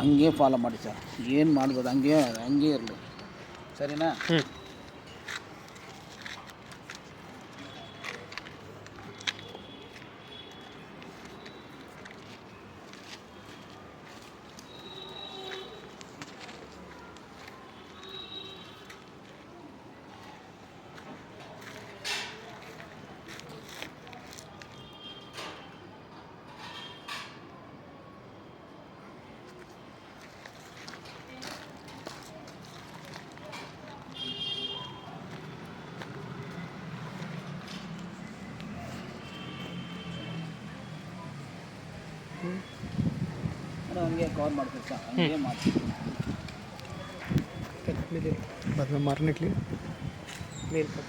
ಹಂಗೆ ಫಾಲೋ ಮಾಡಿ ಸರ್. ಏನು ಮಾಡ್ಬೋದು ಹಂಗೆ ಇರಲಿ, ಸರಿನಾ? ಹಂಗೆ ಕವರ್ ಮಾಡ್ತೀವಿ ಸರ್, ಹಂಗೆ ಮಾಡ್ತೀವಿ. बदला मारने के लिए मेल पर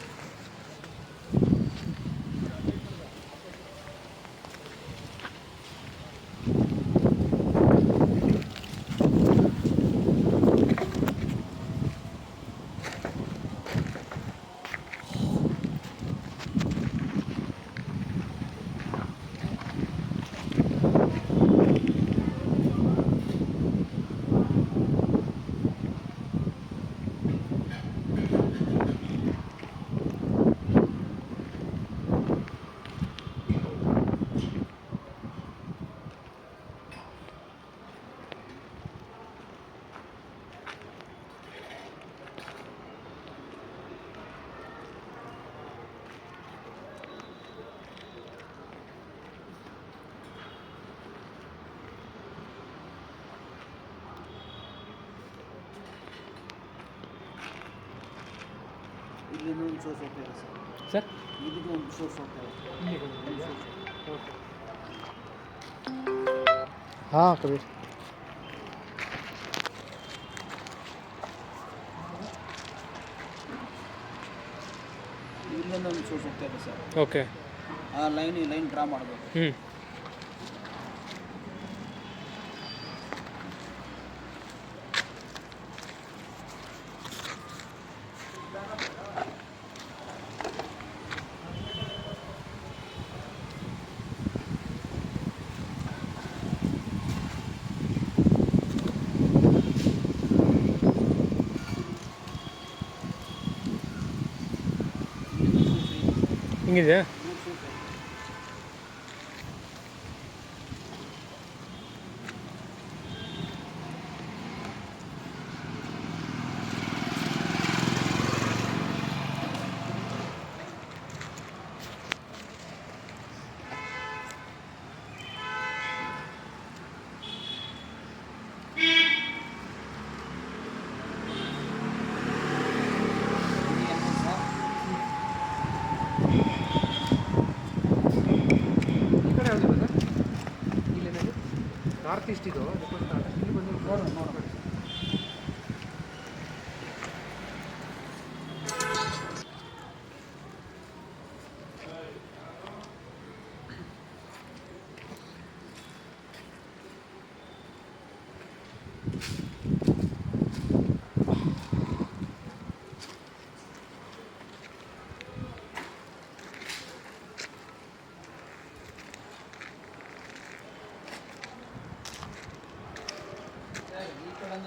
ಇಲ್ಲಿಂದ ಒಂದು ಸೋರ್ಸ್ ಹೋಗ್ತೇವೆ ಸರ್. ಇದಕ್ಕೆ ಒಂದು ಸೋರ್ಸ್ ಹೋಗ್ತೇವೆ. हाँ कबीर ಇಲ್ಲಿಂದ ಒಂದು ಸೋರ್ಸ್ ಹೋಗ್ತೇವೆ ಸರ್. ಓಕೆ. ಆ ಲೈನ್ ಡ್ರಾ ಮಾಡಬೇಕು. ಹಿಂಗಿದೆ. ನಾರ್ತ್ ಈಸ್ಟ್ ಇದು ಇಲ್ಲಿ ಬಂದು ನೋಡೋಣ.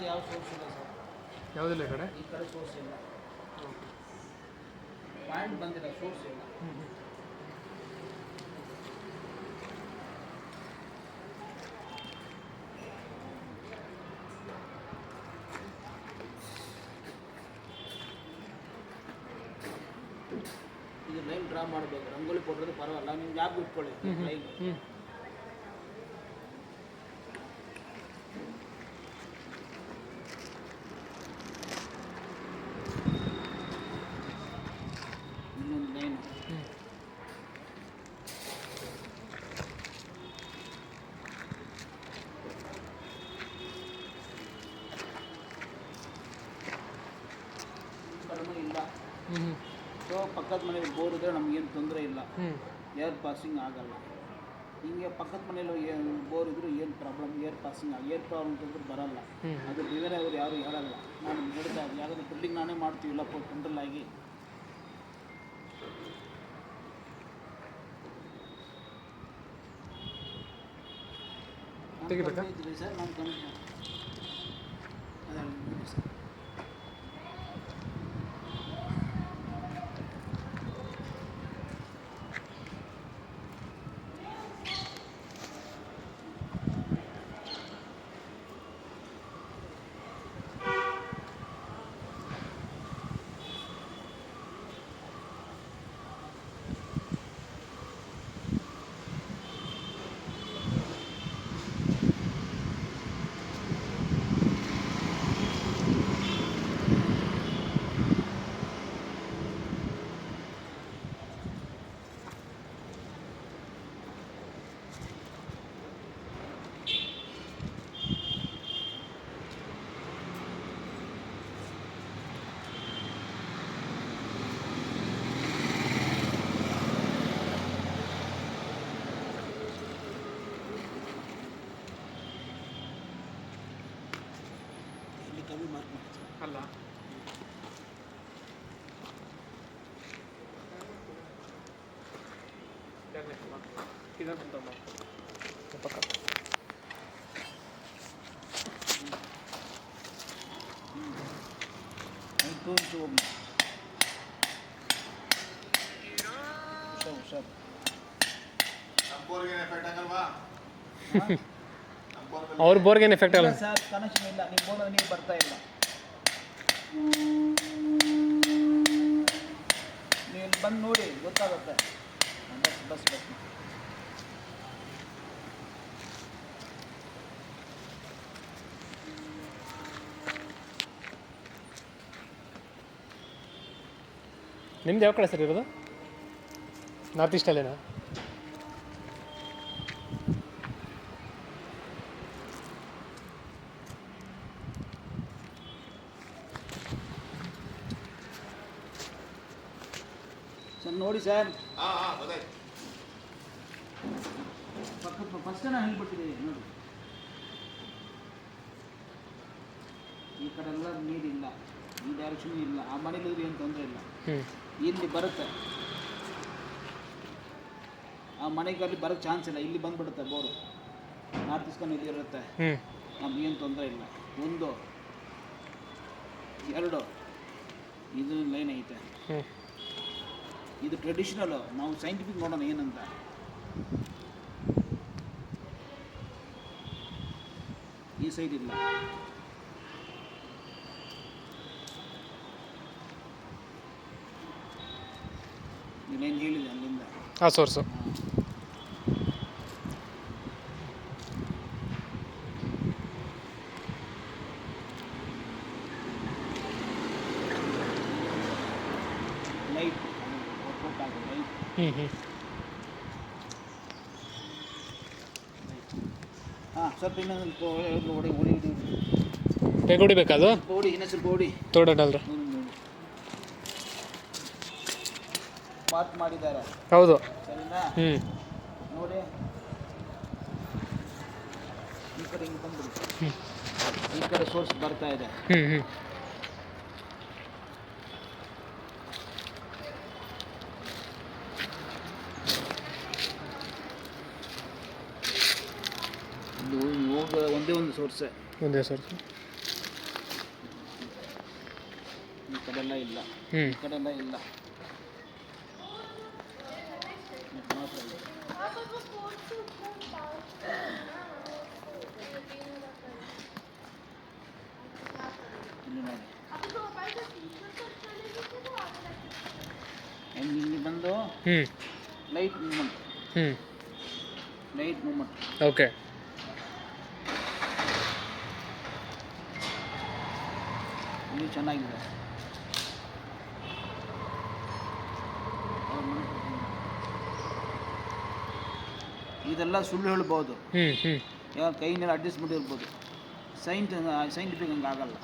ಯಾವ ಸೋರ್ಸ್ ಇಲ್ಲ ಸರ್. ಯಾವುದಿಲ್ಲ ಈ ಕಡೆ. ಈ ಕಡೆ ಸೋರ್ಸ್ ಇಲ್ಲ, ಪಾಯಿಂಟ್ ಬಂದಿಲ್ಲ, ಸೋರ್ಸ್ ಇಲ್ಲ. ಇದು ಲೈನ್ ಡ್ರಾ ಮಾಡಬೇಕು. ರಂಗೋಲಿ ಕೊಟ್ಟರೆ ಪರವಾಗಿಲ್ಲ, ನಿಮ್ಗೆ ಯಾಕೆ ಬಿಟ್ಕೊಳ್ಳಿ ಲೈನ್. ಇನ್ನೊಂದು ಲೈನ್ ಕಡಿಮೆ ಇಲ್ಲ. ಸೊ ಪಕ್ಕದ ಮನೇಲಿ ಬೋರ್ ಇದ್ದರೆ ನಮಗೇನು ತೊಂದರೆ ಇಲ್ಲ, ಏರ್ ಪಾಸಿಂಗ್ ಆಗಲ್ಲ. ಹಿಂಗೆ ಪಕ್ಕದ ಮನೇಲಿ ಬೋರ್ ಇದ್ದರೂ ಏನು ಪ್ರಾಬ್ಲಮ್, ಏರ್ ಪ್ರಾಬ್ಲಮ್ ತಂದ್ರೆ ಬರಲ್ಲ. ಅದು ಬೇರೆ ಅವ್ರು ಯಾರು ಹೇಳಲ್ಲ. ನಾನು ಹೇಳ್ತಾ ಇದ್ದೀನಿ, ಯಾಕಂದರೆ ಬಿಲ್ಡಿಂಗ್ ನಾನೇ ಮಾಡ್ತೀವಿಲ್ಲಪ್ಪ ಕಂಟ್ರೋಲ್ ಆಗಿ. ತೆಗಿಬೇಕಾ ಸರ್? ನಾನು ಅಲ್ಲ किधर बनता हूँ पक्का ಹುಷಾರು ಹುಷಾರು ಅವ್ರ ಬೋರ್ಗೇನು ಎಫೆಕ್ಟ್ ಇಲ್ಲ ಆಗಲ್ಲ ಸರ್, ಕನೆಕ್ಷನ್ ಇಲ್ಲ. ನಿಮ್ಮ ಬೋರ್ಡ್ ನೀವು ಬರ್ತಾ ಇಲ್ಲ. ನೀವು ಇಲ್ಲಿ ಬಂದು ನೋಡಿ ಗೊತ್ತಾಗುತ್ತೆ. ಬಸ್ ಬಸ್ ಬಸ್ ನಿಮ್ದು ಯಾವ ಕಡೆ ಸರ್ ಇರೋದು? ನಾರ್ತ್ ಈಸ್ಟಲ್ಲೇನಾ? ಸರ್ ನೋಡಿ ಸರ್, ಫಸ್ಟ್ ನಾನು ಹೇಳ್ಬಿಟ್ಟಿದ್ದೀನಿ ನೋಡಿ. ಈ ಕಡೆ ಎಲ್ಲ ನೀರಿಲ್ಲ, ಈ ಡೈರೆಕ್ಷನ್ ಇಲ್ಲ. ಆ ಮನೇಲಿದ್ರೆ ಏನು ತೊಂದರೆ ಇಲ್ಲ. ಇಲ್ಲಿ ಬರುತ್ತೆ, ಆ ಮನೆಗೆ ಅಲ್ಲಿ ಬರೋಕ್ಕೆ ಚಾನ್ಸ್ ಇಲ್ಲ. ಇಲ್ಲಿ ಬಂದುಬಿಡುತ್ತೆ ಬೋರು. ನಾರ್ತ್ ಈಸ್ಕೊಂಡು ಇದು ಇರುತ್ತೆ, ನಮಗೇನು ತೊಂದರೆ ಇಲ್ಲ. 1 2 ಇದು ಲೈನ್ ಐತೆ. ಇದು ಟ್ರೆಡಿಷನಲು. ನಾವು ಸೈಂಟಿಫಿಕ್ ನೋಡೋಣ ಏನಂತ. ಈ ಸೈಡ್ ಇಲ್ಲ. ನೀನೇನು ಹೇಳಿದೆ ಅಲ್ಲಿಂದ ಹಾಂ ಸೋರ್ಸು ಲೈಟ್ ವರ್ಕೌಟ್ ಆಗಿದೆ. ಲೈಟ್ ಹಾಂ ಸ್ವಲ್ಪ ಇನ್ನೊಂದು ಹೊಡಿ ಹೊಡಿ ಹೊಡಿ ಬೇಗ ಹೊಡಿಬೇಕಾದು ಹೊಡಿ ಇನ್ನೂ ಸ್ವಲ್ಪ ಹೊಡಿ. ತೋಡಲ್ರಿ ಪಾತ್ ಮಾಡಿದ್ದಾರೆ, ಹೌದು. ಸರಿನಾ? ನೋಡಿ, ಈ ಕಡೆ ಹಿಂಗೆ ಬಂದ್ಬಿಡಿ. ಈ ಕಡೆ ಸೋರ್ಸ್ ಬರ್ತಾ ಇದೆ. ಇದು ಹೋಗ ಒಂದೇ ಒಂದು ಸೋರ್ಸೇ. ಒಂದೇ ಸೋರ್ಸ್. ಈ ಕಡೆ ಎಲ್ಲ ಇಲ್ಲ, ಈ ಕಡೆ ಎಲ್ಲ ಇಲ್ಲ. ಮಾತ್ರ ಇಲ್ಲ. ಇಲ್ಲಿ ನೋಡಿ, ಇಲ್ಲಿ ಬಂದು light movement, light movement. Okay. ಇಲ್ಲಿ ಚೆನ್ನಾಗಿದೆ. ಇದೆಲ್ಲ ಸುಳ್ಳು ಹೇಳ್ಬೋದು, ಯಾರು ಕೈನೆಲ್ಲ ಅಡ್ಜಸ್ಟ್ಮೆಂಟ್ ಇರ್ಬೋದು. ಸೈಂಟಿಫಿಕ್ ಹಂಗೆ ಆಗಲ್ಲ.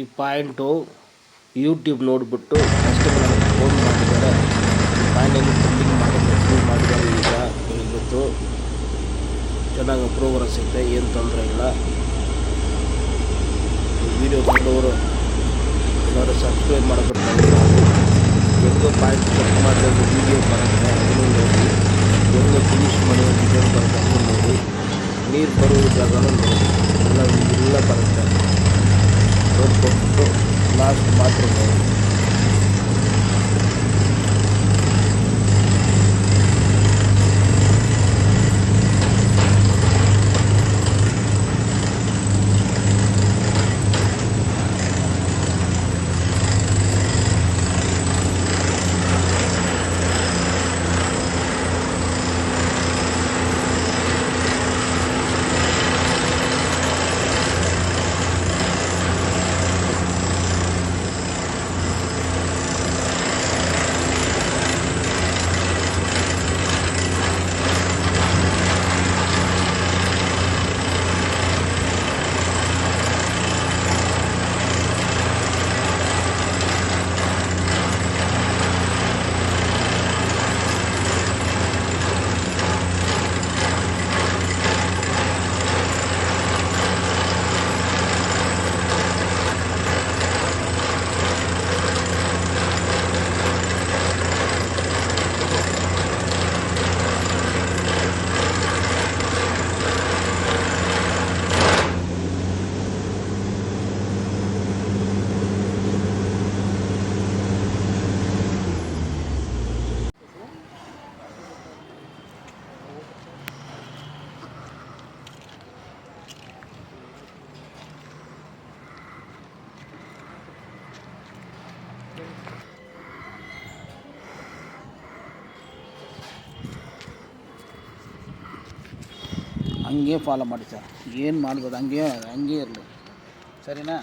ಈ ಪಾಯಿಂಟು ಯೂಟ್ಯೂಬ್ ನೋಡಿಬಿಟ್ಟು ಕಸ್ಟಮರ್ ನನಗೆ ಫೋನ್ ಮಾಡಿದ್ದಾರೆ, ಈ ಪಾಯಿಂಟಲ್ಲಿ ಕಟ್ಟಿಂಗ್ ಮಾಡೋದು ಶುರು ಮಾಡಿದ್ದಾರೆ. ಈಗ ಇವತ್ತು ಚೆನ್ನಾಗಿ ಪ್ರೋಗ್ರೆಸ್ ಐತೆ, ಏನು ತೊಂದರೆ ಇಲ್ಲ. ಈ ವಿಡಿಯೋ ಬಂದವರು ಎಲ್ಲರೂ ಸಬ್ಸ್ಕ್ರೈಬ್ ಮಾಡಬೇಕು. ಹೆಂಗೆ ಪಾಯಿಂಟ್ ಕಟ್ ಮಾಡಿದ ವೀಡಿಯೋ ಬರುತ್ತೆ ಅದನ್ನು ನೋಡಿ, ಹೆಂಗೆ ಫಿನಿಶ್ ಮಾಡೋ ಡಿಸೈನ್ ಬರುತ್ತೆ ಅದನ್ನು ನೋಡಿ, ನೀರು ಬರೋ ಜಾಗನೂ ನೋಡಿ, ಎಲ್ಲ ಬರುತ್ತೆ ನೋಡ್ಕೊಂಡು ಲಾಸ್ಟ್ ಮಾತ್ರ ನೋಡಿ. ಹಂಗೆ ಫಾಲೋ ಮಾಡಿ ಸರ್, ಏನು ಮಾಡ್ಬೋದು ಹಂಗೆ ಇರಲಿ, ಸರಿನಾ?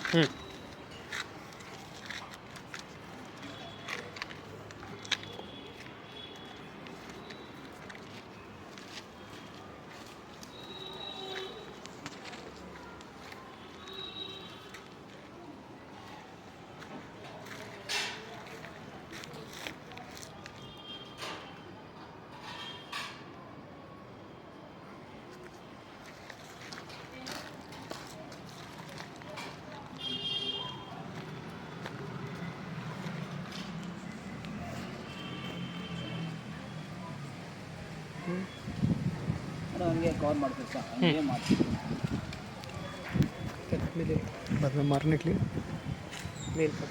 ಹಂಗೆ ಕವರ್ ಮಾಡ್ತೀವಿ ಸರ್, ಹಂಗೆ ಮಾಡ್ತೀವಿ. बाद में मारने के लिए मेल पर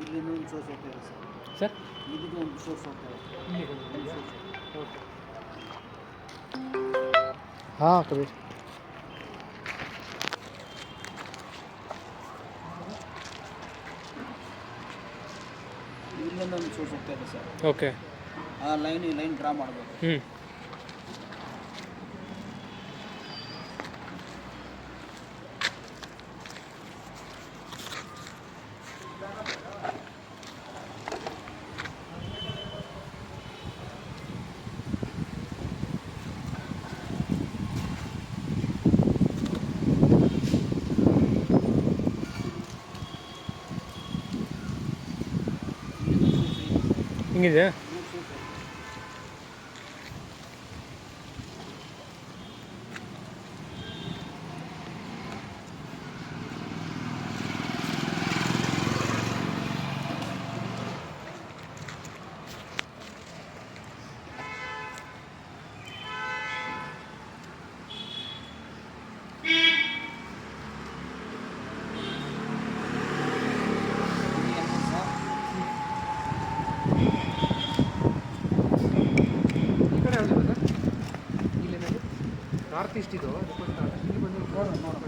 ಇಲ್ಲಿಂದ ಒಂದು ಸೋರ್ಸ್ ಹೋಗ್ತಾ ಇದೆ ಸರ್, सर ಇದಕ್ಕೆ ಒಂದು ಸೋರ್ಸ್ ಹೋಗ್ತಾ ಇದೆ. हाँ कबीर ಇಲ್ಲಿಂದ ಒಂದು ಸೋರ್ಸ್ ಹೋಗ್ತಾ ಇದೆ ಸರ್, ओके ಆ ಲೈನ್ ಡ್ರಾ ಮಾಡಬೇಕು. ಹಿಂಗಿದೆಯಾ? ನಾರ್ತ್ ಈಸ್ಟ್ ಇದು ಇಲ್ಲಿ ಬಂದು ನೋಡೋಣ.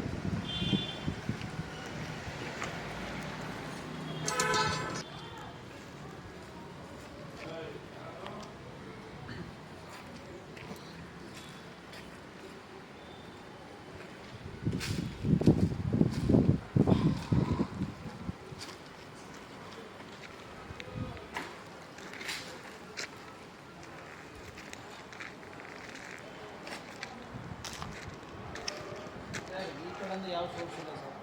ಈ ಕಡೆಯಿಂದ ಯಾವ ಸೋರ್ಸ್ ಇಲ್ಲ ಸರ್.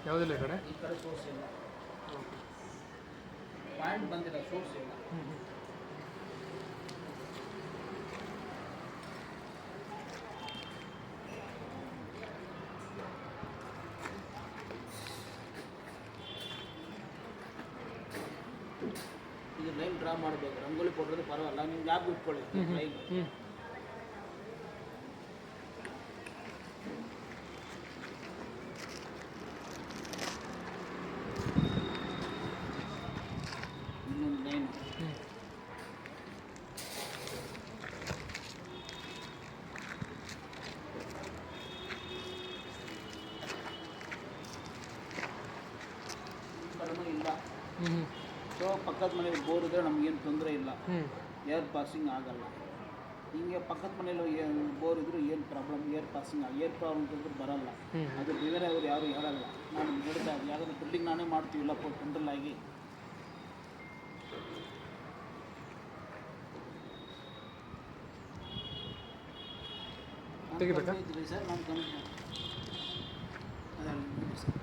ಯಾವುದಿಲ್ಲ ಈ ಕಡೆ. ಈ ಕಡೆ ಸೋರ್ಸ್ ಇಲ್ಲ, ಪಾಯಿಂಟ್ ಬಂದಿಲ್ಲ, ಸೋರ್ಸ್ ಇಲ್ಲ. ಇದು ಲೈನ್ ಡ್ರಾ ಮಾಡಬೇಕು, ರಂಗೋಲಿ ಕೊಟ್ಟರೆ ಪರವಾಗಿಲ್ಲ, ನಿಮ್ಗೆ ಯಾಕೆ ಬಿಟ್ಕೊಳ್ಳಿ ಲೈನ್. ಇನ್ನೊಂದು ಲೈನ್ ಕಡೆನೂ ಇಲ್ಲ. ಸೊ ಪಕ್ಕದ ಮನೇಲಿ ಬೋರ್ ಇದ್ದರೆ ನಮಗೇನು ತೊಂದರೆ ಇಲ್ಲ, ಏರ್ ಪಾಸಿಂಗ್ ಆಗಲ್ಲ. ಹಿಂಗೆ ಪಕ್ಕದ ಮನೇಲಿ ಬೋರ್ ಇದ್ದರೂ ಏನು ಪ್ರಾಬ್ಲಮ್, ಏರ್ ಪ್ರಾಬ್ಲಮ್ ಅಂತಂದ್ರೆ ಬರಲ್ಲ. ಅದು ಬೇರೆ ಅವ್ರು ಯಾರು ಹೇಳಲ್ಲ. ನಾನು ನೋಡ್ತಾ ಇದ್ದೀನಿ, ಯಾಕಂದರೆ ಬಿಲ್ಡಿಂಗ್ ನಾನೇ ಮಾಡ್ತೀವಿಲ್ಲ ಕಂಟ್ರೋಲ್ ಆಗಿ. ತೆಗಿಬೇಕಾ? ಸರ್ ನಾನು ಕಮಿಟ್ ಅದೇ ಸರ್.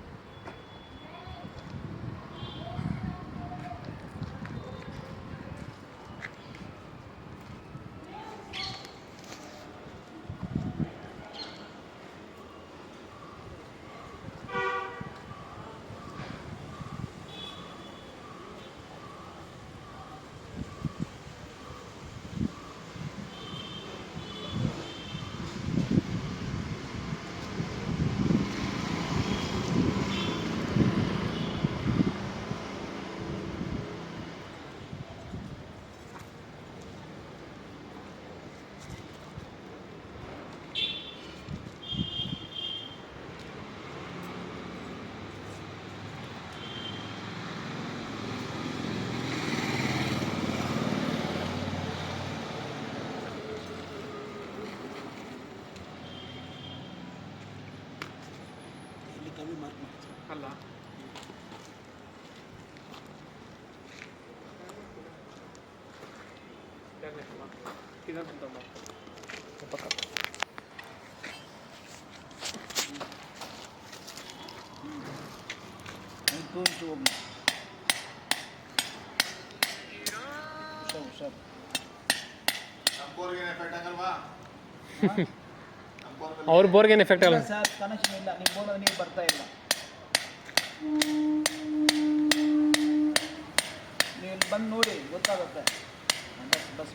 ಕಮ್ಮಿ ಮಾರ್ಕ್ ಮಾಡಿ ಅಲ್ಲ ತೋರಿಸಿ ಹೋಗಿ ಹುಷಾರು. ಅವ್ರ ಬೋರ್ಗೇನು ಎಫೆಕ್ಟ್ ಆಗಲ್ಲ ಸರ್, ಕನೆಕ್ಷನ್ ಇಲ್ಲ, ನಿಮ್ಮ ಬೋರ್ಡ್ ನೀವು ಬರ್ತಾ ಇಲ್ಲ. ನೀವು ಇಲ್ಲಿ ಬಂದು ನೋಡಿ ಗೊತ್ತಾಗುತ್ತೆ. ಬಸ್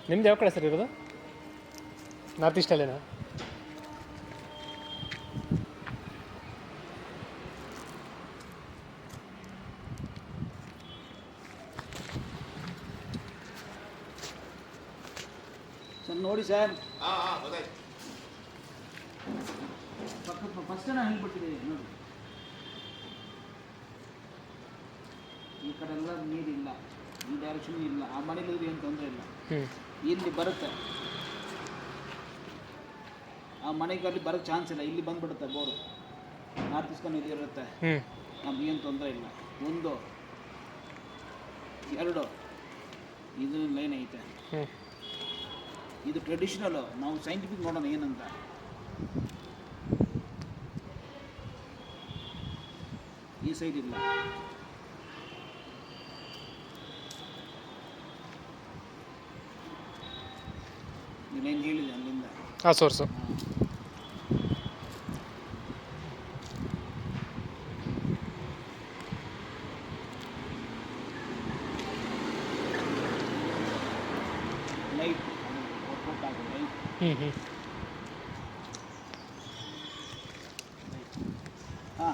ನಿಮ್ದು ಯಾವ ಕಡೆ ಸರ್ ಇರೋದು? ನಾರ್ತ್ ಈಸ್ಟಲ್ಲೇನಾ? ಸರ್ ನೋಡಿ ಸರ್, ಫಸ್ಟ್ ನಾನು ಹೇಳ್ಬಿಟ್ಟಿದ್ದೀನಿ ನೋಡಿ. ಈ ಕಡೆ ಎಲ್ಲ ನೀರಿಲ್ಲ, ಈ ಡೈರೆಕ್ಷನ್ ಇಲ್ಲ, ಆ ಮನೇಲಿ ಏನು ತೊಂದರೆ ಇಲ್ಲ. ಇಲ್ಲಿ ಬರುತ್ತೆ, ಆ ಮನೆಗೆ ಅಲ್ಲಿ ಬರೋಕ್ಕೆ ಚಾನ್ಸ್ ಇಲ್ಲ, ಇಲ್ಲಿ ಬಂದುಬಿಡುತ್ತೆ ಬೋರು. ನಾರ್ತ್ ಈಸ್ಕೊಂಡು ಇದು ಇರುತ್ತೆ, ನಮಗೇನು ತೊಂದರೆ ಇಲ್ಲ. ಒಂದು ಎರಡು ಇದು ಲೈನ್ ಐತೆ, ಇದು ಟ್ರೆಡಿಷನಲು. ನಾವು ಸೈಂಟಿಫಿಕ್ ನೋಡೋಣ ಏನಂತ. ಈ ಸೈಡ್ ಇಲ್ಲ, ನೀನೇನು ಹೇಳಿದೆ ಅಲ್ಲಿಂದ ಆ ಸೋರ್ಸು. ಲೈಟ್ ವರ್ಕೌಟ್ ಆಗೋದು ಲೈಟ್. ಹಾಂ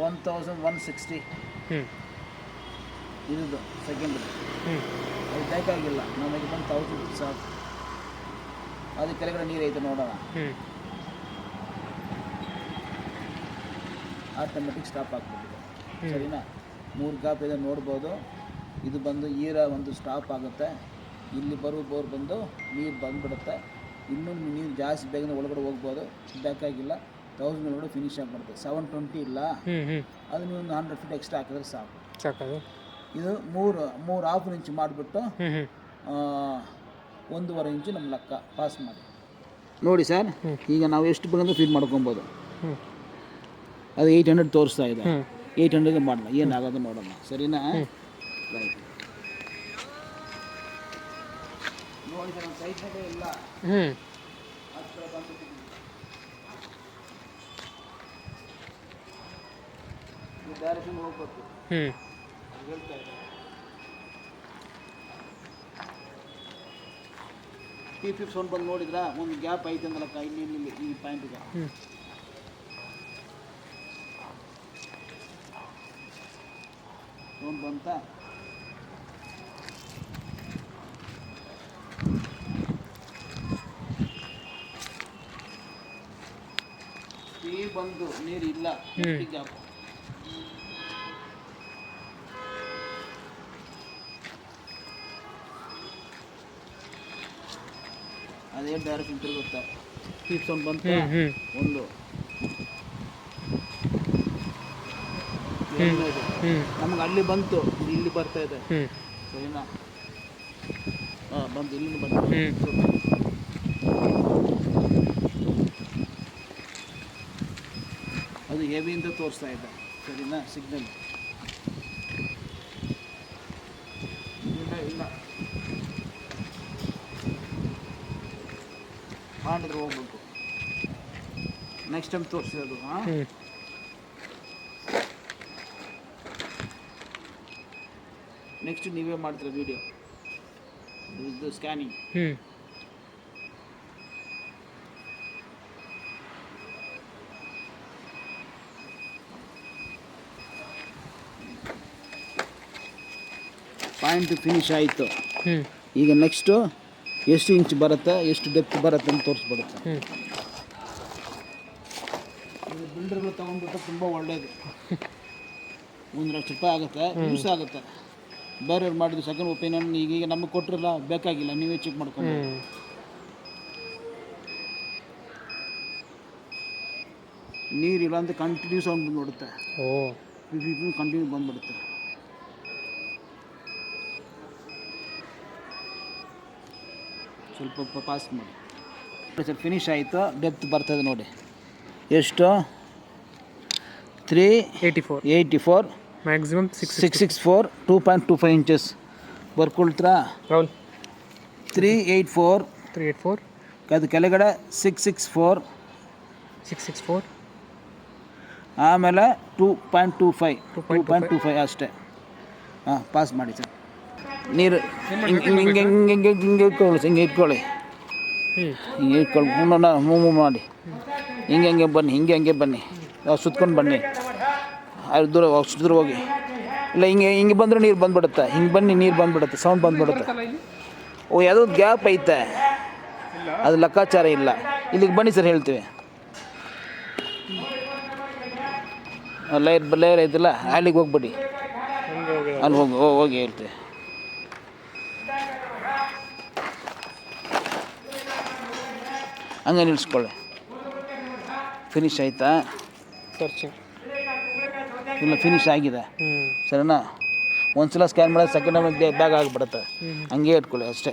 1160 ಹ್ಞೂ ಇದು ಸೆಕೆಂಡ್. ಹ್ಞೂ ಅದು ಬೇಕಾಗಿಲ್ಲ, ನಮಗೆ ಬಂದು 1000 ಸಾಕು. ಅದು ಕೆಳಗಡೆ ನೀರು ಐತೆ ನೋಡೋಣ. ಹ್ಞೂ ಆಟೋಮೆಟಿಕ್ ಸ್ಟಾಪ್ ಆಗ್ಬಿಟ್ಟಿದೆ. ಹ್ಮ್. ಸರಿನಾ? 3 ಗ್ಯಾಪ್ ಇದೆ ನೋಡ್ಬೋದು. ಇದು ಬಂದು ಒಂದು ಸ್ಟಾಪ್ ಆಗುತ್ತೆ. ಇಲ್ಲಿ ಬೋರ್ ಬಂದು ನೀರು ಬಂದುಬಿಡುತ್ತೆ. ಇನ್ನೂ ನೀರು ಜಾಸ್ತಿ ಬೇಗನೆ ಒಳಗಡೆ ಹೋಗ್ಬೋದು, ಬೇಕಾಗಿಲ್ಲ. 1000 ಒಳಗಡೆ ಫಿನಿಶ್ ಆಗಿಬಿಡುತ್ತೆ. 720 ಇಲ್ಲ, ಹ್ಞೂ ಹ್ಞೂ ಅದು ನೀವು ಒಂದು 100 ಫೀಟ್ ಎಕ್ಸ್ಟ್ರಾ ಹಾಕಿದ್ರೆ ಸಾಕು. ಸಾಕದು. ಇದು 3 ಹಾಫ್ ಇಂಚ್ ಮಾಡಿಬಿಟ್ಟು ಹ್ಞೂ ಹ್ಞೂ 1.5 ಇಂಚು ನಮ್ಮ ಲೆಕ್ಕ ಪಾಸ್ ಮಾಡಿ ನೋಡಿ ಸರ್. ಈಗ ನಾವು ಎಷ್ಟು ಬೇಕಂದ್ರೆ ಫೀಲ್ ಮಾಡ್ಕೊಬೋದು. ಹ್ಞೂ ಅದು 800 ತೋರಿಸ್ತಾ ಇದೆ. ಹ್ಞೂ 800 ಮಾಡೋಣ, ಏನಾಗೋದು ನೋಡೋಣ. ಸರಿನಾ? ರೈಟ್. ನೋಡಿ ಸರ್, ನಮ್ಮ ಸೈಟ್ನಾಗೆ ಇಲ್ಲ. ಹ್ಞೂ ಹತ್ತಿರ ಬಂದ್ಬಿಟ್ಟಿದ್ದೀವಿ. ಈ ಡೈರೆಕ್ಷನ್ ಹೋಗ್ಬೇಕು. ಹ್ಞೂ ಹೇಳ್ತಾ ಇದೆ P50 ಬಂದು ನೋಡಿದ್ರಾ, ಒಂದು ಗ್ಯಾಪ್ ಐತೆ ಅಂದಲಕ್ಕ ಇಲ್ಲಿ ಈ ಪಾಯಿಂಟಿಗೆ. ಹ್ಞೂ ಫೋನ್ ಬಂತ. ಈ ಬಂದು ನೀರಿಲ್ಲ, ಗ್ಯಾಪ್. ಅದೇ ಡೈರೆಕ್ಷನ್ ತಿರುಗುತ್ತೆ. P50 ಬಂತ. ಹ್ಞೂ ಒಂದು ಹ್ಞೂ ಹ್ಞೂ ನಮ್ಗೆ ಅಲ್ಲಿ ಬಂತು, ಇಲ್ಲಿ ಬರ್ತಾ ಇದೆ. ಹ್ಞೂ ಸರಿನಾ? ಹಾಂ, ಬಂತು, ಇಲ್ಲಿಂದ ಬಂತು. ಅದು ಹೆವಿಯಿಂದ ತೋರಿಸ್ತಾ ಇದೆ. ಸರಿನಾ? ಸಿಗ್ನಲ್ ಇಲ್ಲ ಮಾಡಿದ್ರೆ ಹೋಗ್ಬೇಕು. ನೆಕ್ಸ್ಟ್ ಟೈಮ್ ತೋರಿಸಿರೋದು. ಹಾಂ, ಹ್ಞೂ ನೆಕ್ಸ್ಟ್ ನೀವೇ ಮಾಡ್ತೀರ ವಿಡಿಯೋ, ಇದು ಸ್ಕ್ಯಾನಿಂಗ್. ಹ್ಞೂ ಪಾಯಿಂಟ್ ಫಿನಿಶ್ ಆಯಿತು. ಹ್ಞೂ ಈಗ ನೆಕ್ಸ್ಟು ಎಷ್ಟು ಇಂಚ್ ಬರುತ್ತೆ, ಎಷ್ಟು ಡೆಪ್ತ್ ಬರುತ್ತೆ ಅಂತ ತೋರಿಸ್ಬಿಡುತ್ತೆ. ಹ್ಞೂ ಇದು ಬಿಲ್ಡರ್ಗಳು ತೊಗೊಂಡ್ಬಿಟ್ಟು ತುಂಬ ಒಳ್ಳೆಯದು. 1 ಲಕ್ಷ ರೂಪಾಯಿ ಆಗುತ್ತೆ, ಯೂಸ್ ಆಗುತ್ತೆ. ಬೇರೆಯವ್ರು ಮಾಡಿದ್ರು ಸೆಕೆಂಡ್ ಒಪಿನಿಯನ್ ಈಗ ನಮಗೆ ಕೊಟ್ಟಿರಲ್ಲ, ಬೇಕಾಗಿಲ್ಲ, ನೀವೇ ಚೆಕ್ ಮಾಡ್ಕೊಂಡು. ಹ್ಞೂ ನೀರಿಲ್ಲ ಅಂತ ಕಂಟಿನ್ಯೂ ಸೌಂಡ್ ನೋಡುತ್ತೆ. ಓ ಕಂಟಿನ್ಯೂ ಬಂದ್ಬಿಡುತ್ತೆ. ಸ್ವಲ್ಪ ಪಾಸ್ ಮಾಡಿ ಸರ್. ಫಿನಿಶ್ ಆಯಿತು. ಡೆಪ್ತ್ ಬರ್ತದೆ ನೋಡಿ, ಎಷ್ಟು? 384 ಮ್ಯಾಕ್ಸಿಮಮ್ 664 2.25 ಇಂಚಸ್ ಬರ್ಕೊಳ್ತೀರಾ? ರೌಲ್ 384 ಅದು ಕೆಳಗಡೆ 664 ಆಮೇಲೆ 2.25 ಅಷ್ಟೇ. ಹಾಂ, ಪಾಸ್ ಮಾಡಿ ಸರ್. ನೀರು ಹಿಂಗೆ ಇಟ್ಕೊಳ್ಳಿ. ಹಿಂಗೆ ಮೂವ್ ಮಾಡಿ, ಹಿಂಗೆ ಬನ್ನಿ, ಹಿಂಗೆ ಬನ್ನಿ, ಸುತ್ಕೊಂಡು ಬನ್ನಿ. ಅದು ದೂರ ಹೋಗಿ. ಇಲ್ಲ, ಹಿಂಗೆ ಬಂದರೆ ನೀರು ಬಂದುಬಿಡುತ್ತೆ. ಹಿಂಗೆ ಬನ್ನಿ, ನೀರು ಬಂದುಬಿಡುತ್ತೆ, ಸೌಂಡ್ ಬಂದುಬಿಡುತ್ತೆ. ಓ, ಯಾವುದೋ ಗ್ಯಾಪ್ ಐತೆ, ಅದು ಲೆಕ್ಕಾಚಾರ ಇಲ್ಲ. ಇಲ್ಲಿಗೆ ಬನ್ನಿ ಸರ್, ಹೇಳ್ತೀವಿ. ಲೇಯರ್ ಐತಲ್ಲ, ಅಲ್ಲಿಗೆ ಹೋಗ್ಬಿಡಿ. ಅಲ್ಲಿ ಹೋಗಿ ಹೇಳ್ತೀವಿ. ಹಂಗೆ ನಿಲ್ಲಿಸ್ಕೊಳ್ಳಿ. ಫಿನಿಶ್ ಆಯಿತಾ? ಸರ್ಚಿಂಗ್ ಇಲ್ಲ, ಫಿನಿಶ್ ಆಗಿದೆ. ಹ್ಞೂ ಸರಿನಾ? ಒಂದ್ಸಲ ಸ್ಕ್ಯಾನ್ ಮಾಡಿದ್ರೆ ಸೆಕೆಂಡ್ ಟೈಮ್ ಬ್ಯಾಗ್ ಆಗಿಬಿಡುತ್ತೆ. ಹಂಗೆ ಇಟ್ಕೊಳ್ಳಿ ಅಷ್ಟೇ.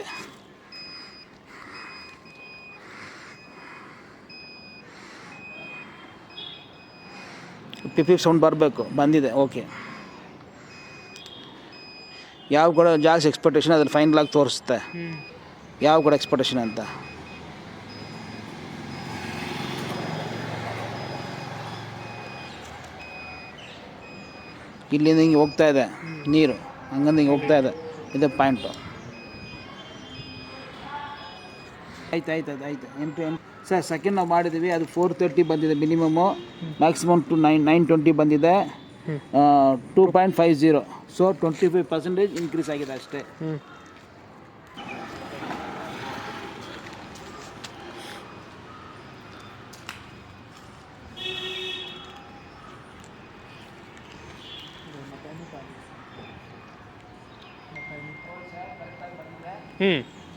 ಪಿಪಿಕ್ ಸೌಂಡ್ ಬರಬೇಕು, ಬಂದಿದೆ. ಓಕೆ. ಯಾವ ಕೂಡ ಜಾಸ್ತಿ ಎಕ್ಸ್ಪೆಕ್ಟೇಷನ್ ಅದ್ರಲ್ಲಿ ಫೈನಲ್ ಆಗಿ ತೋರಿಸುತ್ತೆ ಯಾವ ಕೂಡ ಎಕ್ಸ್ಪೆಕ್ಟೇಷನ್ ಅಂತ. ಇಲ್ಲಿಂದ ಹಿಂಗೆ ಹೋಗ್ತಾ ಇದೆ ನೀರು, ಹಂಗಂದು ಹಿಂಗೆ ಹೋಗ್ತಾ ಇದೆ. ಇದೇ ಪಾಯಿಂಟು. ಆಯ್ತು 8 ಸರ್ ಸೆಕೆಂಡ್ ನಾವು ಮಾಡಿದ್ದೀವಿ, ಅದು 430 ಬಂದಿದೆ ಮಿನಿಮಮ್ಮು, ಮ್ಯಾಕ್ಸಿಮಮ್ ಟು 920 ಬಂದಿದೆ, 2.50. ಸೊ 25% ಇನ್ಕ್ರೀಸ್ ಆಗಿದೆ ಅಷ್ಟೇ.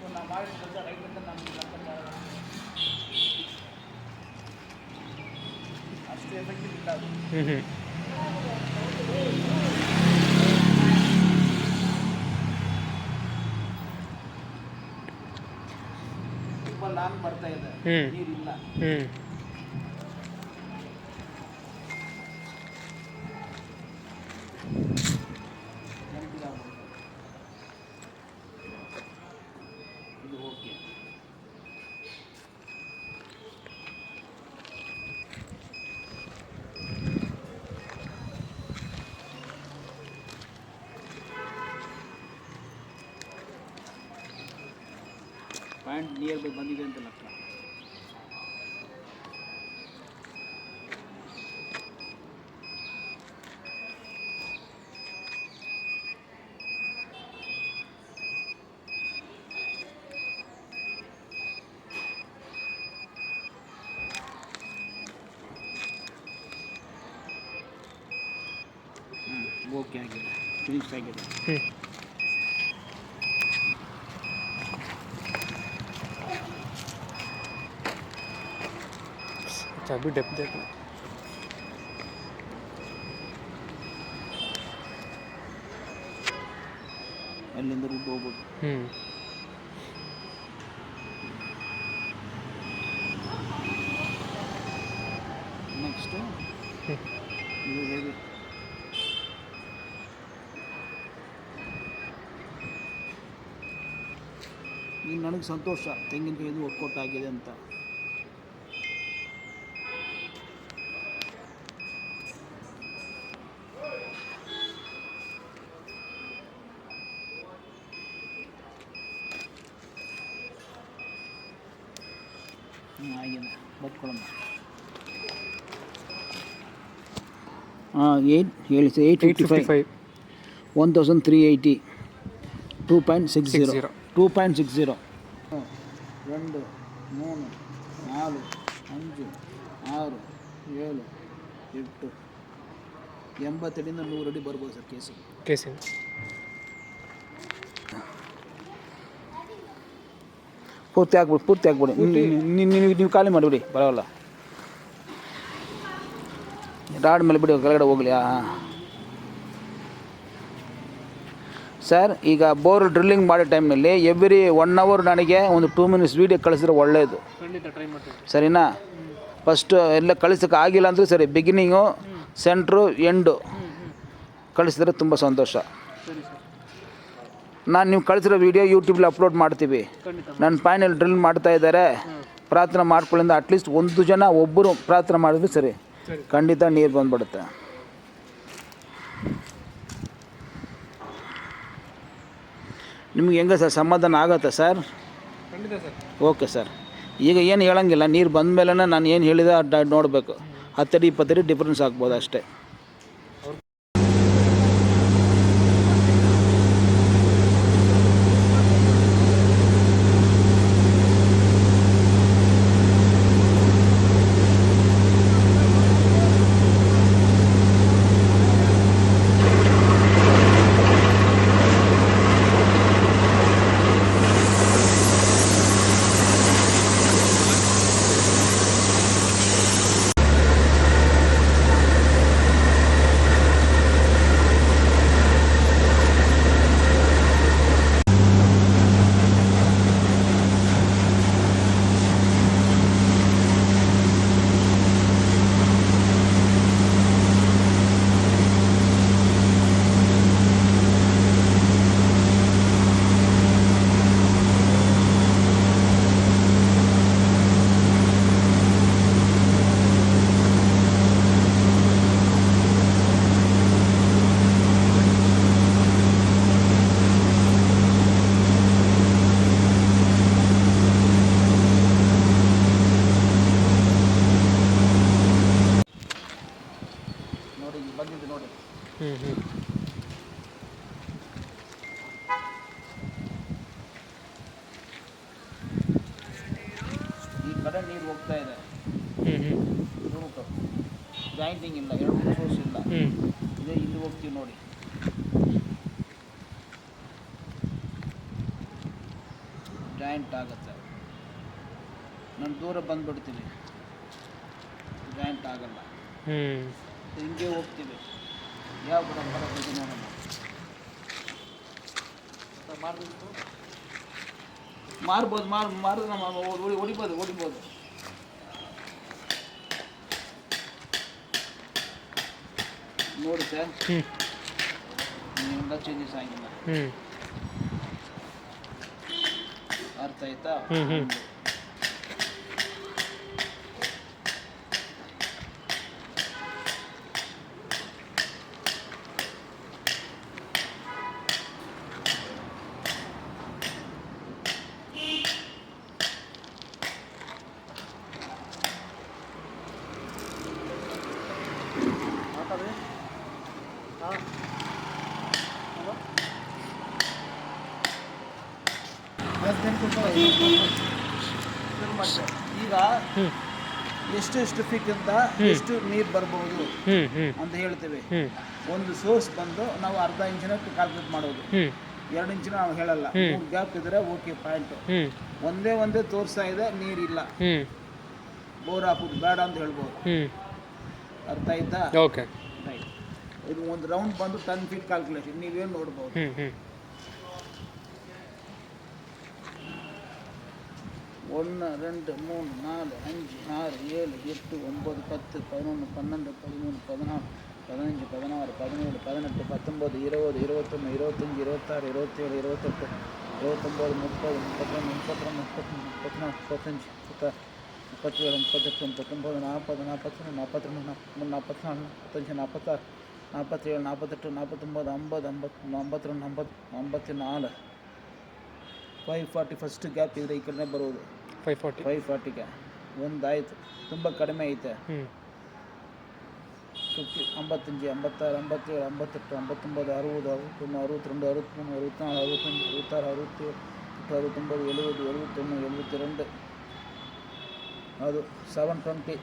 ಸೊ ನಾವು ಮಾಡಿದ ರೈತರಿಂದ ನಮಗೆ ಅಷ್ಟು ಎಫೆಕ್ಟಿವ್ ಇಲ್ಲ ಅದು. ತುಂಬ ಲಾಂಗ್ ಬರ್ತಾ ಇದೆ, ನೀರಿಲ್ಲ. ಇದು ಓಕೆ. ಪಾಯಿಂಟ್ ನಿಯರ್ ಬೈ ಬಂದಿದೆ ಅಂತ ಲೆಕ್ಕ. ಓಕೆ ಆಗಿದೆ, ಫಿನಿಶ್ ಆಗಿದೆ. अभी डेप्थ देखना. ಅಲ್ಲಿಂದ ರೂಟ್ ಹೋಗ್ಬೋದು. ನೆಕ್ಸ್ಟ್ ಇದು ಹೇಗೆ ಈಗ ನನಗೆ ಸಂತೋಷ, ತೆಂಗಿನಕಾಯಿ ಇದು ವರ್ಕೌಟ್ ಆಗಿದೆ ಅಂತ. ಆಗಿದೆ, ಬಟ್ಕೊಳ್ಳೋಣ. 855, 1380, 2.60, 2.60. 2, 3, 4, 5, 6, 7, 8, 80 ಅಡಿಯಿಂದ 100 ಅಡಿ ಬರ್ಬೋದು ಸರ್ ಕೇಸಿಂಗ್. ಪೂರ್ತಿ ಆಗ್ಬಿಡಿ. ನೀವು ಖಾಲಿ ಮಾಡಿಬಿಡಿ, ಬರೋಲ್ಲ. ರಾಡ್ ಮೇಲೆ ಬಿಡಿ, ಕೆಳಗಡೆ ಹೋಗಲಿ. ಸರ್, ಈಗ ಬೋರ್ ಡ್ರಿಲ್ಲಿಂಗ್ ಮಾಡೋ ಟೈಮ್ನಲ್ಲಿ ಎವ್ರಿ 1 ಅವರ್ ನನಗೆ ಒಂದು 2 ಮಿನಿಟ್ಸ್ ವೀಡಿಯೋ ಕಳಿಸಿದ್ರೆ ಒಳ್ಳೆಯದು, ಸರಿನಾ? ಫಸ್ಟು ಎಲ್ಲ ಕಳಿಸೋಕೆ ಆಗಿಲ್ಲ ಅಂದರೆ ಸರಿ, ಬಿಗಿನಿಂಗು, ಸೆಂಟ್ರು, ಎಂಡು ಕಳಿಸಿದ್ರೆ ತುಂಬ ಸಂತೋಷ. ನಾನು ನೀವು ಕಳಿಸಿರೋ ವೀಡಿಯೋ ಯೂಟ್ಯೂಬಲ್ಲಿ ಅಪ್ಲೋಡ್ ಮಾಡ್ತೀವಿ. ನನ್ನ ಪಾಯಿನಲ್ಲಿ ಡ್ರಿಲ್ ಮಾಡ್ತಾ ಇದ್ದಾರೆ, ಪ್ರಾರ್ಥನೆ ಮಾಡ್ಕೊಳ್ಳಿಂದ ಅಟ್ಲೀಸ್ಟ್ 1 ಜನ ಒಬ್ಬರು ಪ್ರಾರ್ಥನೆ ಮಾಡಿದ್ರೆ ಸರಿ, ಖಂಡಿತ ನೀರು ಬಂದ್ಬಿಡುತ್ತೆ. ನಿಮ್ಗೆ ಹೆಂಗೆ ಸರ್, ಸಮಾಧಾನ ಆಗುತ್ತೆ ಸರ್? Okay sir. ಈಗ ಏನು ಹೇಳೋಂಗಿಲ್ಲ, ನೀರು ಬಂದ ಮೇಲೆ ನಾನು ಏನು ಹೇಳಿದೆ ನೋಡಬೇಕು. 10 ಅಡಿ 20 ಅಡಿ ಡಿಫ್ರೆನ್ಸ್ ಆಗ್ಬೋದು ಅಷ್ಟೇ. ಹ್ಞೂ ಹ್ಞೂ ಈ ಕಡೆ ನೀರು ಹೋಗ್ತಾ ಇದೆ, ಹ್ಞೂ ಹ್ಞೂ ನೋಡ್ಕೊ ಜಾಯಿಂಟಿಂಗ್ ಇಲ್ಲ, 2 ಸೋರ್ಸ್ ಇಲ್ಲ. ಹ್ಞೂ ಇದೇ ಇಲ್ಲಿ ಹೋಗ್ತೀವಿ ನೋಡಿ, ಜಾಯಿಂಟ್ ಆಗುತ್ತೆ. ನಾನು ದೂರ ಬಂದುಬಿಡ್ತೀನಿ, ಜಾಯಿಂಟ್ ಆಗಲ್ಲ. ಹ್ಞೂ ಹಿಂಗೆ ಹೋಗ್ತೀವಿ, ಯಾವ ಕಡೆ ಬರೋದು ನೋಡೋಣ. ಮಾರ್ಬೋದು, ಮಾರಿದ್ರೆ ಹೊಡಿಬೋದು. ನೋಡಿ ಸರ್, ಹ್ಞೂ ನೀವೆಲ್ಲ ಚೇಂಜಸ್ ಆಗಿಲ್ಲ, ಹ್ಞೂ ಅರ್ಥ ಆಯ್ತಾ? ಹ್ಞೂ ಹ್ಞೂ ಈಗ ಹ್ಞೂ ಎಷ್ಟು ಫೀಟ್ ಅಂತ ಎಷ್ಟು ನೀರು ಬರ್ಬೋದು ಹ್ಞೂ ಹ್ಞೂ ಅಂತ ಹೇಳ್ತೇವೆ. ಹ್ಞೂ ಒಂದು ಸೋರ್ಸ್ ಬಂದು ನಾವು ಅರ್ಧ ಇಂಚಿನ ಕ್ಯಾಲ್ಕುಲೇಟ್ ಮಾಡೋದು, ಹ್ಞೂ 2 ಇಂಚಿನ ನಾವು ಹೇಳಲ್ಲ. 3 ಗ್ಯಾಪ್ ಇದ್ರೆ ಓಕೆ ಪಾಯಿಂಟು. ಹ್ಞೂ ಒಂದೇ ತೋರಿಸ್ತಾ ಇದೆ, ನೀರಿಲ್ಲ, ಹ್ಞೂ ಬೋರ್ ಹಾಕೋದು ಬೇಡ ಅಂತ ಹೇಳ್ಬೋದು. ಹ್ಞೂ ಅರ್ಥ ಆಯ್ತಾ? Okay right. ಇದು ಒಂದು ರೌಂಡ್ ಬಂದು 10 ಫೀಟ್ ಕ್ಯಾಲ್ಕುಲೇಷನ್ ನೀವೇನು ನೋಡ್ಬೋದು. ಹ್ಞೂ ಹ್ಞೂ 1 2 3 4 5 6 7 8 9 10 11 12 13 14 15 16 17 18 19 20 21 25 26 27 28 29 30 31 32 34 35 37 38 39 40 41 42 43 44 45 46 47 48 49 50 52 540 ಫಸ್ಟ್ ಗ್ಯಾಪ್ ಇದ್ರೆ ಈ ಕಡೆ ಬರೋದು. 540ಗೆ ಒಂದಾಯಿತು, ತುಂಬ ಕಡಿಮೆ ಐತೆ. 50 55 56 57 58 59 60 61 62 63 64 65 66 67 68 69 70 71 ಅದು 720.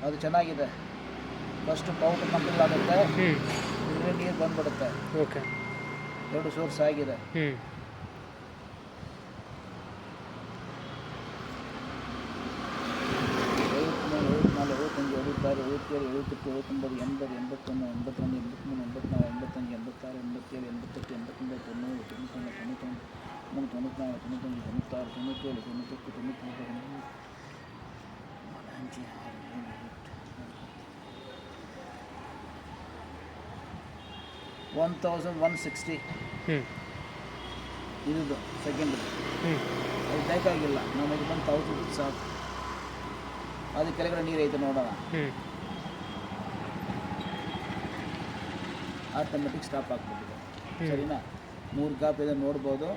ಅದು ಚೆನ್ನಾಗಿದೆ. ಫಸ್ಟ್ ಪೌಡರ್ ಕಂಪ್ಲೀಟ್ ಆಗುತ್ತೆ, ಇದ್ರೆ ನೀರು ಬಂದ್ಬಿಡುತ್ತೆ. ಓಕೆ 2 ಸೋರ್ಸ್ ಆಗಿದೆ. 56 57 58 79 80 81 82 83 84 85 86 87 88 89 90 91 92 93 94 95 96 97 98 1160 ಇದು ಸೆಕೆಂಡ್. ಅದು ಬೇಕಾಗಿಲ್ಲ, ನಮಗೆ ಬಂದು 1000 ಸಾಕು. ಅದು ಕೆಳಗಡೆ ನೀರು ಐತೆ ನೋಡೋಣ. ಆಟೋಮೆಟಿಕ್ ಸ್ಟಾಪ್ ಆಗ್ಬಿಟ್ಟಿದೆ. ಸರಿನಾ? 3 ಗ್ಯಾಪ್ ಇದೆ ನೋಡ್ಬೋದು.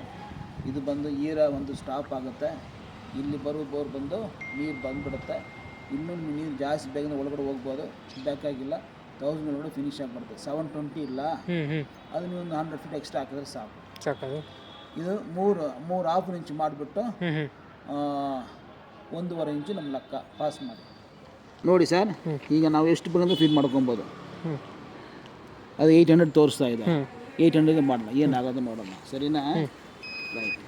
ಇದು ಬಂದು ಒಂದು ಸ್ಟಾಪ್ ಆಗುತ್ತೆ. ಇಲ್ಲಿ ಬೋರ್ ಬಂದು ನೀರು ಬಂದುಬಿಡುತ್ತೆ. ಇನ್ನೂ ನೀರು ಜಾಸ್ತಿ ಬೇಗನೆ ಒಳಗಡೆ ಹೋಗ್ಬೋದು, ಬೇಕಾಗಿಲ್ಲ. 1000 ಒಳಗಡೆ ಫಿನಿಶ್ ಆಗಿಬಿಡುತ್ತೆ. 720 ಇಲ್ಲ, ಅದು ನೀವು ಒಂದು 100 ಫೀಟ್ ಎಕ್ಸ್ಟ್ರಾ ಹಾಕಿದ್ರೆ ಸಾಕು. ಇದು 3 ಹಾಫ್ ಇಂಚ್ ಮಾಡಿಬಿಟ್ಟು 1.5 ಇಂಚು ನಮ್ಮ ಲೆಕ್ಕ ಪಾಸ್ ಮಾಡಿ ನೋಡಿ ಸರ್. ಈಗ ನಾವು ಎಷ್ಟು ಬೇಕಂದ್ರೆ ಫೀಲ್ ಮಾಡ್ಕೊಬೋದು. ಅದು 800 ತೋರಿಸ್ತಾ ಇದೆ, 800 ಮಾಡೋಣ, ಏನಾಗೋದು ನೋಡೋಣ. ಸರಿನಾ? ರೈಟ್.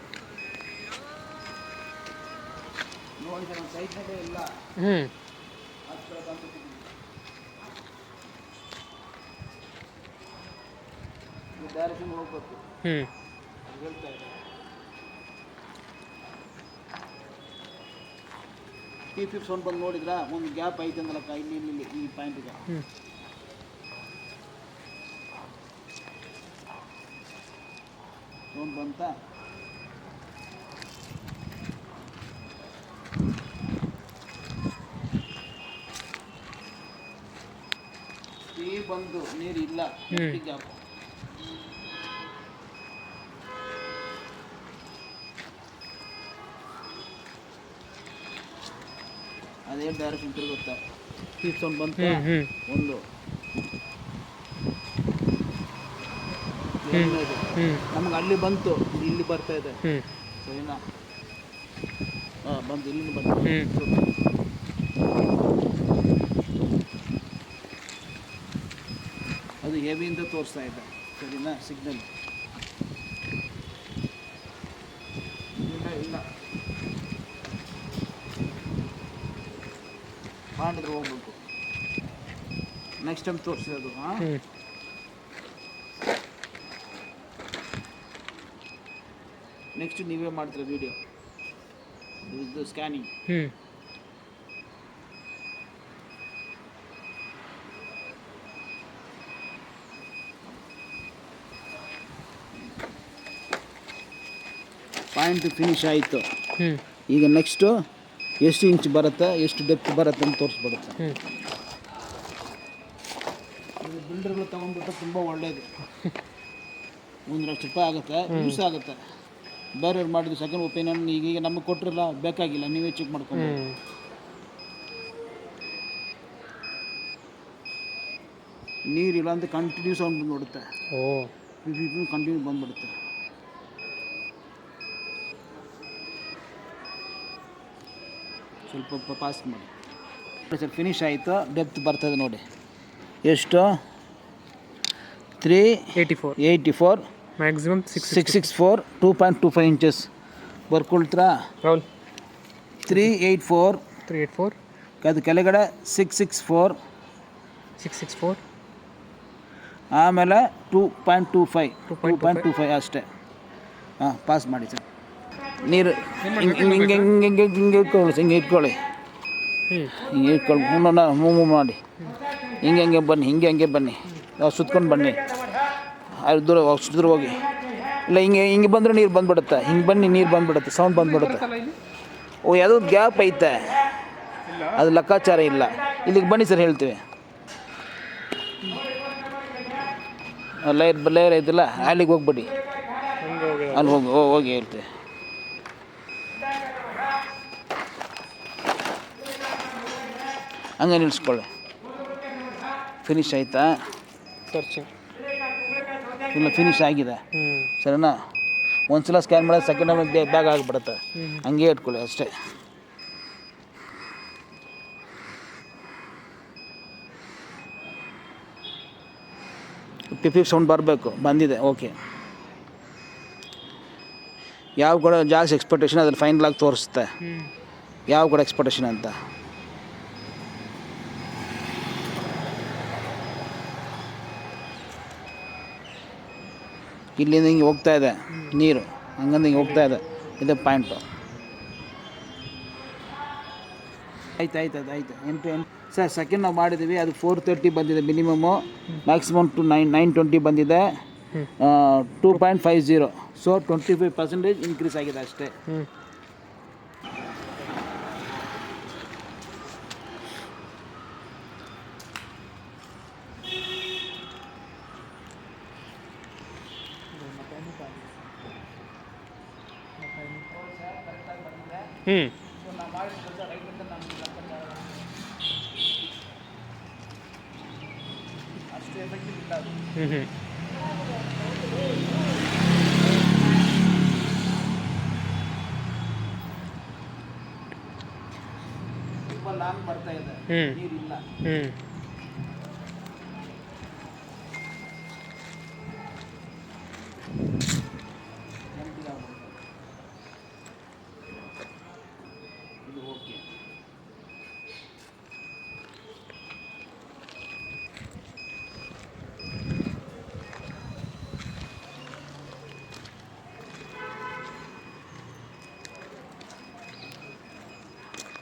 ನೋಡಿ ಸರ್, ನಮ್ಮ ಸೈಟ್ನಲ್ಲೇ ಇಲ್ಲ, ಡೈರೆಕ್ಷನ್ ಹೋಗ್ಬೇಕು ಹೇಳ್ತಾ ಇದೆ. P50 ಸೌಂಡ್ ಬಂದು ನೋಡಿದ್ರಾ, ಒಂದು ಗ್ಯಾಪ್ ಐತೆ ಅಂದಲಕ್ಕ ಇಲ್ಲಿ ಈ ಪಾಯಿಂಟಿಗೆ. ಸೌಂಡ್ ಬಂತ? ಈ ಬಂದು ನೀರು ಇಲ್ಲ, ಗ್ಯಾಪ್. ಅದೇ ಡೈರೆಕ್ಷನ್ ತಿರುಗುತ್ತಾ. ಪೀಪ್ ಸೌಂಡ್ ಬಂತ? ಒಂದು ಎಣ್ಣೆ ಇದೆ. ಹ್ಞೂ ನಮ್ಗೆ ಅಲ್ಲಿ ಬಂತು, ಇಲ್ಲಿ ಬರ್ತಾ ಇದೆ, ಹ್ಞೂ ಸರಿನಾ? ಹಾಂ, ಬಂತು, ಇಲ್ಲಿ ಬಂತು. ಹ್ಞೂ ಅದು ಹೆವಿಯಿಂದ ತೋರಿಸ್ತಾ ಇದೆ, ಸರಿನಾ? ಸಿಗ್ನಲ್ ಇಲ್ಲ ಮಾಡಿದ್ರೆ ಹೋಗ್ಬೇಕು. ನೆಕ್ಸ್ಟ್ ಟೈಮ್ ತೋರಿಸಿರೋದು. ಹಾಂ, ಹ್ಞೂ ನೆಕ್ಸ್ಟ್ ನೀವೇ ಮಾಡ್ತೀರ ವಿಡಿಯೋ, ಇದು ಸ್ಕ್ಯಾನಿಂಗ್. ಹ್ಞೂ ಪಾಯಿಂಟ್ ಫಿನಿಶ್ ಆಯಿತು. ಹ್ಞೂ ಈಗ ನೆಕ್ಸ್ಟು ಎಷ್ಟು ಇಂಚ್ ಬರುತ್ತೆ, ಎಷ್ಟು ಡೆಪ್ತ್ ಬರುತ್ತೆ ಅಂತ ತೋರಿಸ್ಬಿಡುತ್ತೆ. ಹ್ಞೂ ಇದು ಬಿಲ್ಡರ್ಗಳು ತೊಗೊಂಡ್ಬಿಟ್ಟು ತುಂಬ ಒಳ್ಳೆಯದು. 1 ಲಕ್ಷ ರೂಪಾಯಿ ಆಗುತ್ತೆ, ಯೂಸ್ ಆಗುತ್ತೆ. ಬೇರೆಯವ್ರು ಮಾಡಿದ್ರು ಸೆಕೆಂಡ್ ಒಪಿನಿಯನ್ ಈಗ ನಮಗೆ ಕೊಟ್ಟಿರಲ್ಲ, ಬೇಕಾಗಿಲ್ಲ, ನೀವೇ ಚೆಕ್ ಮಾಡ್ಕೊಂಡು. ಹ್ಞೂ ನೀರಿಲ್ಲ ಅಂತ ಕಂಟಿನ್ಯೂ ಸೌಂಡ್ ಬಂದ್ಬಿಡುತ್ತೆ, ಓ ಕಂಟಿನ್ಯೂ ಬಂದ್ಬಿಡುತ್ತೆ. ಸ್ವಲ್ಪ ಪಾಸ್ ಮಾಡಿ ಸರ್. ಫಿನಿಶ್ ಆಯಿತು, ಡೆಪ್ತ್ ಬರ್ತದೆ ನೋಡಿ. ಎಷ್ಟು? 384 ಮ್ಯಾಕ್ಸಿಮಮ್ 664 2.25 ಇಂಚಸ್ ಬರ್ಕೊಳ್ತೀರಾ? ರಾಹುಲ್ 384 ಅದು ಕೆಳಗಡೆ 664 ಆಮೇಲೆ 2.25 ಅಷ್ಟೇ. ಹಾಂ, ಪಾಸ್ ಮಾಡಿ ಸರ್. ನೀರು ಹಿಂಗೆ ಇಟ್ಕೊಳ್ಳಿ, ಹಿಂಗೆ ಇಟ್ಕೊಳ್ಳಿ, ಮೂವ್ ಮಾಡಿ, ಹಿಂಗೆ ಬನ್ನಿ, ಹಿಂಗೆ ಬನ್ನಿ, ಸುತ್ಕೊಂಡು ಬನ್ನಿ, ಅದು ದೂರ ಹೋಗಿ. ಇಲ್ಲ, ಹಿಂಗೆ ಬಂದರೆ ನೀರು ಬಂದ್ಬಿಡುತ್ತೆ, ಹಿಂಗೆ ಬನ್ನಿ, ನೀರು ಬಂದ್ಬಿಡುತ್ತೆ, ಸೌಂಡ್ ಬಂದ್ಬಿಡುತ್ತೆ. ಓ, ಯಾವುದೋ ಗ್ಯಾಪ್ ಐತೆ, ಅದು ಲೆಕ್ಕಾಚಾರ ಇಲ್ಲ. ಇಲ್ಲಿಗೆ ಬನ್ನಿ ಸರ್, ಹೇಳ್ತೀವಿ. ಲೇಯರ್ ಐತಿಲ್ಲ, ಅಲ್ಲಿಗೆ ಹೋಗ್ಬಿಡಿ, ಅಲ್ಲಿ ಹೋಗಿ ಹೇಳ್ತೀವಿ. ಹಂಗೆ ನಿಲ್ಲಿಸ್ಕೊಳ್ಳಿ. ಫಿನಿಶ್ ಆಯಿತಾ? ಸರ್ಚಿಂಗ್ ಇಲ್ಲ, ಫಿನಿಶ್ ಆಗಿದೆ, ಹ್ಞೂ ಸರಿನಾ? ಒಂದ್ಸಲ ಸ್ಕ್ಯಾನ್ ಮಾಡಿದ್ರೆ ಸೆಕೆಂಡ್ ಟೈಮ್ ಬ್ಯಾಗ್ ಆಗಿಬಿಡುತ್ತೆ. ಹಂಗೆ ಇಟ್ಕೊಳ್ಳಿ ಅಷ್ಟೇ. ಪಿಪ್ ಸೌಂಡ್ ಬರಬೇಕು, ಬಂದಿದೆ, ಓಕೆ. ಯಾವ ಕೂಡ ಜಾಸ್ತಿ ಎಕ್ಸ್ಪೆಕ್ಟೇಷನ್ ಅದ್ರಲ್ಲಿ ಫೈನಲ್ ಆಗಿ ತೋರಿಸುತ್ತೆ ಯಾವ ಕೂಡ ಎಕ್ಸ್ಪೆಕ್ಟೇಷನ್ ಅಂತ. ಇಲ್ಲಿಂದ ಹಿಂಗೆ ಹೋಗ್ತಾ ಇದೆ ನೀರು, ಹಂಗಂದು ಹಿಂಗೆ ಹೋಗ್ತಾ ಇದೆ, ಇದೇ ಪಾಯಿಂಟು. ಆಯ್ತು 8 ಸರ್. ಸೆಕೆಂಡ್ ನಾವು ಮಾಡಿದ್ದೀವಿ, ಅದು 430 ಬಂದಿದೆ ಮಿನಿಮಮ್ಮು, ಮ್ಯಾಕ್ಸಿಮಮ್ 920 ಬಂದಿದೆ, 2.50. ಸೊ 25% ಇನ್ಕ್ರೀಸ್ ಆಗಿದೆ ಅಷ್ಟೇ. ಅಷ್ಟು ಎಫೆಕ್ಟಿವ್ ಇಲ್ಲ ಅದು. ತುಂಬ ಲಾಂಗ್ ಬರ್ತಾ ಇದೆ, ನೀರಿಲ್ಲ. ಇದು ಓಕೆ.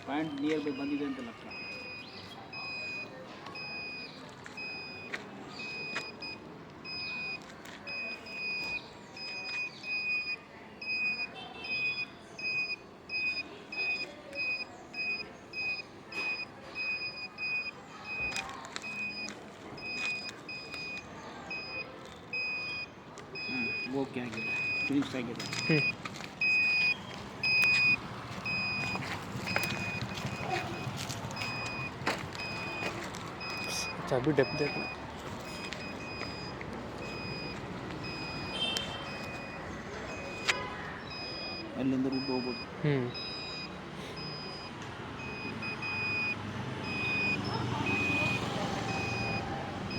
ಪಾಯಿಂಟ್ ನಿಯರ್ ಬೈ ಬಂದಿದೆ ಅಂತ ಲೆಕ್ಕ. ಓಕೆ ಆಗಿದೆ, ಫಿನಿಶ್ ಆಗಿದೆ. अभी डेप्थ देखना ಅಲ್ಲಿಂದ ರೂಟ್ ಹೋಗ್ಬೋದು.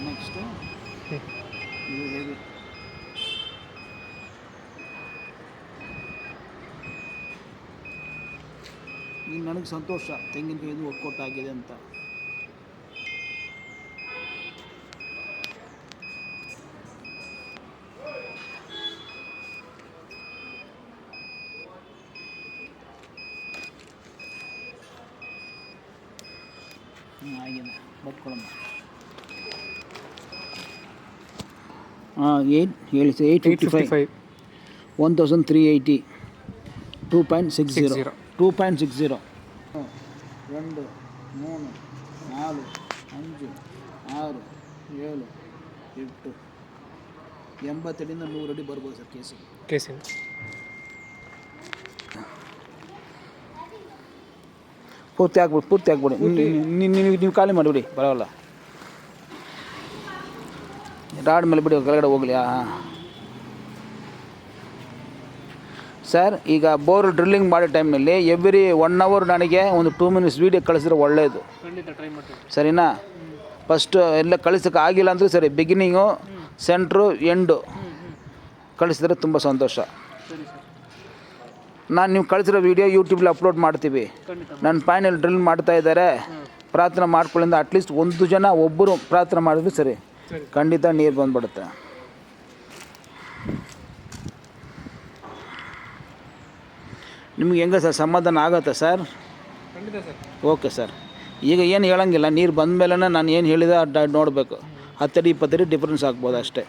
ನೆಕ್ಸ್ಟು ಇದು ಹೇಗೆ ಈಗ ನನಗೆ ಸಂತೋಷ ತೆಂಗಿನಕಾಯಿದು ವರ್ಕೌಟ್ ಆಗಿದೆ ಅಂತ. ಆಗಿದೆ ಬಟ್ಕೊಳ್ಳೋಣ. ಹಾಂ 855 1380 2.60 2.60 2 3 4 5 6 7 8 80 100 ಅಡಿ ಬರ್ಬೋದು ಸರ್ ಕೇಸಿ. ಪೂರ್ತಿ ಆಗ್ಬಿಡಿ ನೀವು ಖಾಲಿ ಮಾಡಿಬಿಡಿ, ಬರೋಲ್ಲ. ರಾಡ್ ಮೇಲೆ ಬಿಡಿ, ಕೆಳಗಡೆ ಹೋಗಲಿ. ಹಾಂ ಸರ್, ಈಗ ಬೋರ್ ಡ್ರಿಲ್ಲಿಂಗ್ ಮಾಡೋ ಟೈಮ್ನಲ್ಲಿ ಎವ್ರಿ 1 hour ನನಗೆ ಒಂದು 2 minutes ವೀಡಿಯೋ ಕಳಿಸಿದ್ರೆ ಒಳ್ಳೆಯದು, ಸರಿನಾ? ಫಸ್ಟು ಎಲ್ಲ ಕಳಿಸೋಕೆ ಆಗಿಲ್ಲ ಅಂದರೆ ಸರಿ, ಬಿಗಿನಿಂಗು ಸೆಂಟ್ರು ಎಂಡು ಕಳಿಸಿದ್ರೆ ತುಂಬ ಸಂತೋಷ. ನಾನು ನೀವು ಕಳಿಸಿರೋ ವೀಡಿಯೋ ಯೂಟ್ಯೂಬಲ್ಲಿ ಅಪ್ಲೋಡ್ ಮಾಡ್ತೀವಿ. ನನ್ನ ಫೈನಲ್ ಡ್ರಿಲ್ ಮಾಡ್ತಾ ಇದ್ದಾರೆ, ಪ್ರಾರ್ಥನೆ ಮಾಡ್ಕೊಳ್ಳಿಂದ ಅಟ್ಲೀಸ್ಟ್ 1 ಜನ ಒಬ್ಬರು ಪ್ರಾರ್ಥನೆ ಮಾಡಿದ್ರೆ ಸರಿ, ಖಂಡಿತ ನೀರು ಬಂದ್ಬಿಡುತ್ತೆ. ನಿಮ್ಗೆ ಹೆಂಗೆ ಸರ್, ಸಮಾಧಾನ ಆಗುತ್ತೆ ಸರ್? Okay sir. ಈಗ ಏನು ಹೇಳೋಂಗಿಲ್ಲ, ನೀರು ಬಂದ ಮೇಲೆ ನಾನು ಏನು ಹೇಳಿದೆ ನೋಡಬೇಕು. 10 ಅಡಿ 20 ಅಡಿ ಡಿಫ್ರೆನ್ಸ್ ಆಗ್ಬೋದು ಅಷ್ಟೇ.